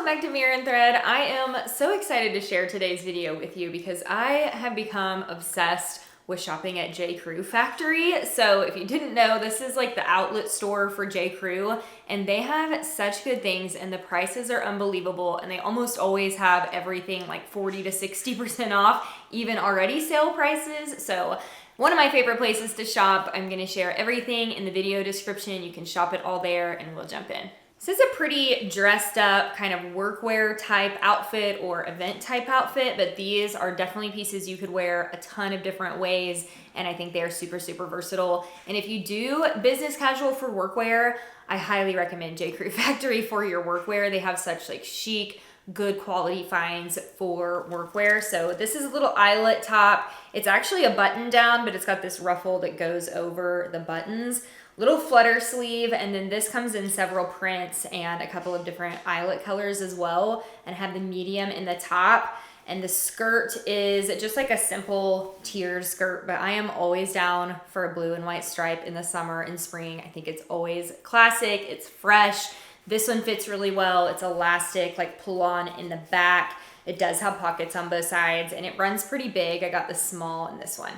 welcome back to Mirror and Thread. I am so excited to share today's video with you because I have become obsessed with shopping at J.Crew factory. So if you didn't know, this is like the outlet store for J.Crew, and they have such good things and the prices are unbelievable, and they almost always have everything like 40 to 60% off, even already sale prices. So one of my favorite places to shop. I'm gonna share everything in the video description. You can shop it all there and we'll jump in. This is a pretty dressed up kind of workwear type outfit or event type outfit, but these are definitely pieces you could wear a ton of different ways, and I think they're super, super versatile. And if you do business casual for workwear, I highly recommend J.Crew Factory for your workwear. They have such like chic, good quality finds for workwear. So this is a little eyelet top. It's actually a button down, but it's got this ruffle that goes over the buttons. Little flutter sleeve, and then this comes in several prints and a couple of different eyelet colors as well, and have the medium in the top. And the skirt is just like a simple tiered skirt, but I am always down for a blue and white stripe in the summer and spring. I think it's always classic, it's fresh. This one fits really well. It's elastic, like pull on in the back. It does have pockets on both sides, and it runs pretty big. I got the small in this one.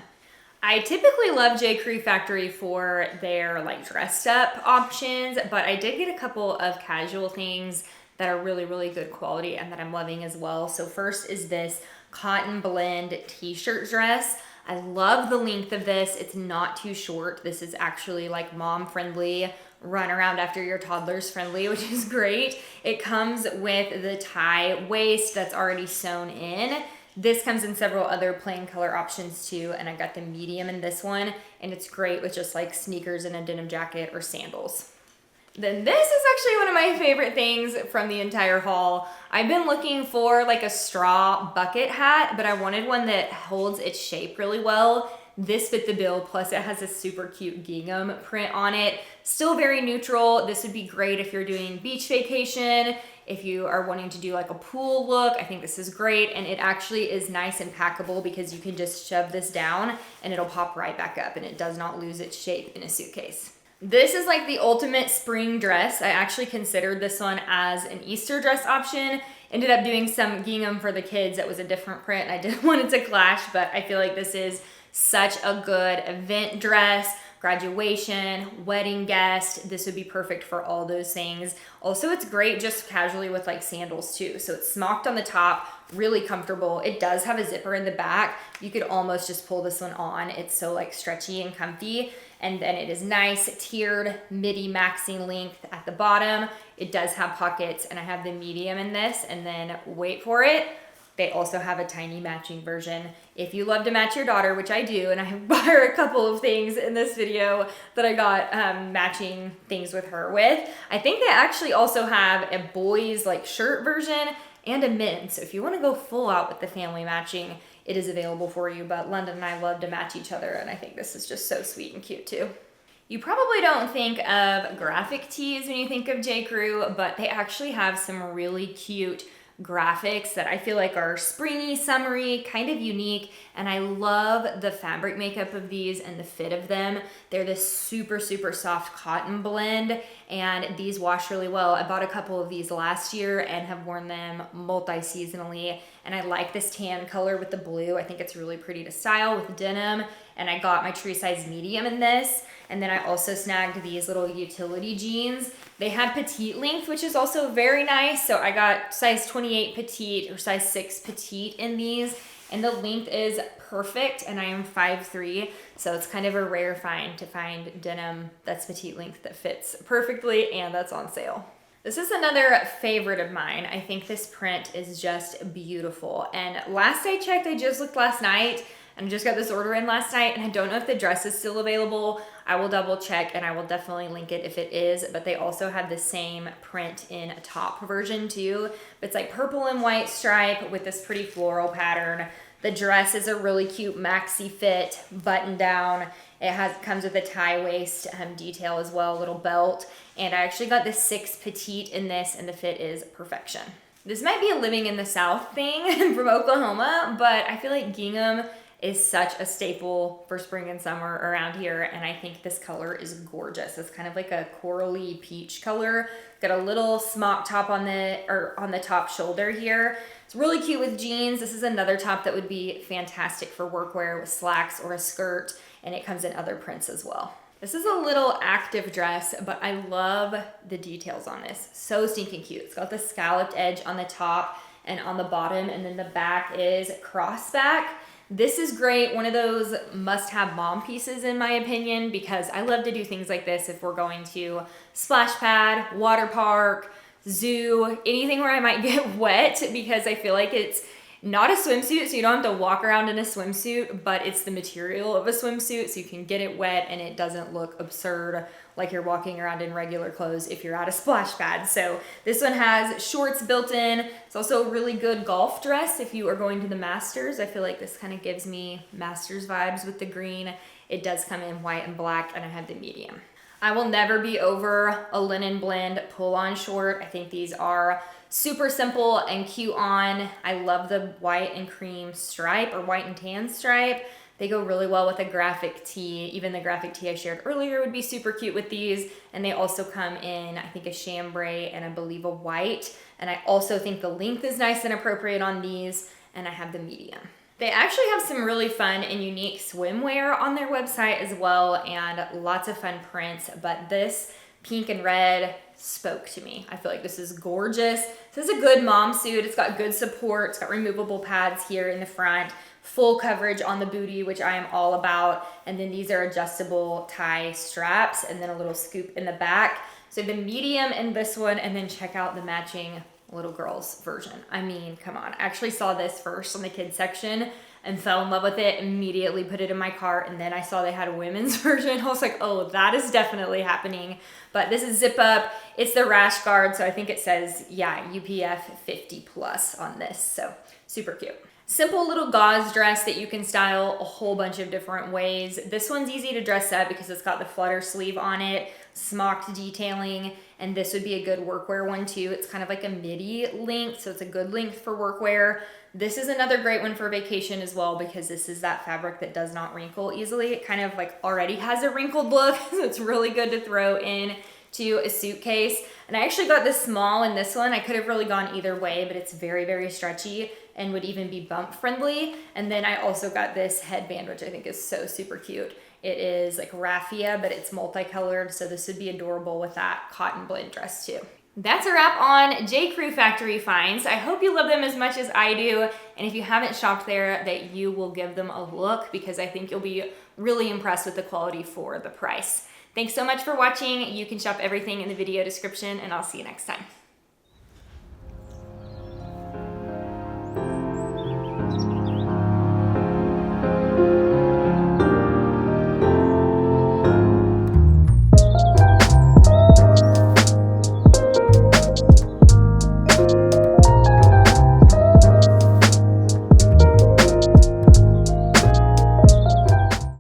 I typically love J.Crew Factory for their like dressed up options, but I did get a couple of casual things that are really, really good quality and that I'm loving as well. So first is this cotton blend t-shirt dress. I love the length of this. It's not too short. This is actually like mom friendly, run around after your toddlers friendly, which is great. It comes with the tie waist that's already sewn in. This comes in several other plain color options too, and I got the medium in this one, and it's great with just like sneakers and a denim jacket or sandals. Then this is actually one of my favorite things from the entire haul. I've been looking for like a straw bucket hat, but I wanted one that holds its shape really well. This fit the bill, plus it has a super cute gingham print on it. Still very neutral. This would be great if you're doing beach vacation, if you are wanting to do like a pool look. I think this is great, and it actually is nice and packable because you can just shove this down and it'll pop right back up, and it does not lose its shape in a suitcase. This is like the ultimate spring dress. I actually considered this one as an Easter dress option. Ended up doing some gingham for the kids that was a different print, and I didn't want it to clash, but I feel like this is such a good event dress, graduation, wedding guest. This would be perfect for all those things. Also, it's great just casually with like sandals too. So it's smocked on the top, really comfortable. It does have a zipper in the back. You could almost just pull this one on. It's so like stretchy and comfy. And then it is nice tiered midi maxing length at the bottom. It does have pockets, and I have the medium in this, and then wait for it, they also have a tiny matching version. If you love to match your daughter, which I do, and I bought her a couple of things in this video that I got matching things with her with. I think they actually also have a boys like shirt version and a men's. So if you want to go full out with the family matching, it is available for you. But London and I love to match each other, and I think this is just so sweet and cute too. You probably don't think of graphic tees when you think of J.Crew, but they actually have some really cute graphics that I feel like are springy, summery, kind of unique, and I love the fabric makeup of these and the fit of them. They're this super, super soft cotton blend, and these wash really well. I bought a couple of these last year and have worn them multi-seasonally, and I like this tan color with the blue. I think it's really pretty to style with denim, and I got my true size medium in this. And then I also snagged these little utility jeans. They had petite length, which is also very nice. So I got size 28 petite or size 6 petite in these. And the length is perfect, and I am 5'3", so it's kind of a rare find to find denim that's petite length that fits perfectly and that's on sale. This is another favorite of mine. I think this print is just beautiful. And last I checked, I just looked last night, and I just got this order in last night, and I don't know if the dress is still available. I will double check, and I will definitely link it if it is, but they also have the same print in a top version too. It's like purple and white stripe with this pretty floral pattern. The dress is a really cute maxi fit, button down. It comes with a tie waist detail as well, a little belt. And I actually got the 6 petite in this, and the fit is perfection. This might be a living in the South thing from Oklahoma, but I feel like gingham is such a staple for spring and summer around here, and I think this color is gorgeous. It's kind of like a corally peach color. Got a little smock top on the top shoulder here. It's really cute with jeans. This is another top that would be fantastic for workwear with slacks or a skirt, and it comes in other prints as well. This is a little active dress, but I love the details on this. So stinking cute. It's got the scalloped edge on the top and on the bottom, and then the back is crossback. This is great, one of those must-have mom pieces in my opinion, because I love to do things like this if we're going to splash pad, water park, zoo, anything where I might get wet, because I feel like it's not a swimsuit, so you don't have to walk around in a swimsuit, but it's the material of a swimsuit, so you can get it wet and it doesn't look absurd like you're walking around in regular clothes if you're at a splash pad. So this one has shorts built in. It's also a really good golf dress if you are going to the Masters. I feel like this kind of gives me Masters vibes with the green. It does come in white and black, and I have the medium. I will never be over a linen blend pull-on short. I think these are super simple and cute on. I love the white and cream stripe, or white and tan stripe. They go really well with a graphic tee. Even the graphic tee I shared earlier would be super cute with these. And they also come in, I think, a chambray and I believe a white. And I also think the length is nice and appropriate on these, and I have the medium. They actually have some really fun and unique swimwear on their website as well, and lots of fun prints, but this pink and red spoke to me. I feel like this is gorgeous. This is a good mom suit. It's got good support. It's got removable pads here in the front, full coverage on the booty, which I am all about. And then these are adjustable tie straps and then a little scoop in the back. So the medium in this one, and then check out the matching little girls version. I mean, come on. I actually saw this first on the kids section and fell in love with it, immediately put it in my cart, and then I saw they had a women's version. I was like, oh, that is definitely happening. But this is zip up. It's the rash guard, so I think it says, yeah, UPF 50 plus on this, so super cute. Simple little gauze dress that you can style a whole bunch of different ways. This one's easy to dress up because it's got the flutter sleeve on it, smocked detailing, and this would be a good workwear one too. It's kind of like a midi length, so it's a good length for workwear. This is another great one for vacation as well, because this is that fabric that does not wrinkle easily. It kind of like already has a wrinkled look, so it's really good to throw in to a suitcase. And I actually got this small in this one. I could have really gone either way, but it's very, very stretchy and would even be bump friendly. And then I also got this headband, which I think is so super cute. It is like raffia, but it's multicolored, so this would be adorable with that cotton blend dress too. That's a wrap on J.Crew factory finds. I hope you love them as much as I do, and if you haven't shopped there, that you will give them a look, because I think you'll be really impressed with the quality for the price. Thanks so much for watching. You can shop everything in the video description, and I'll see you next time.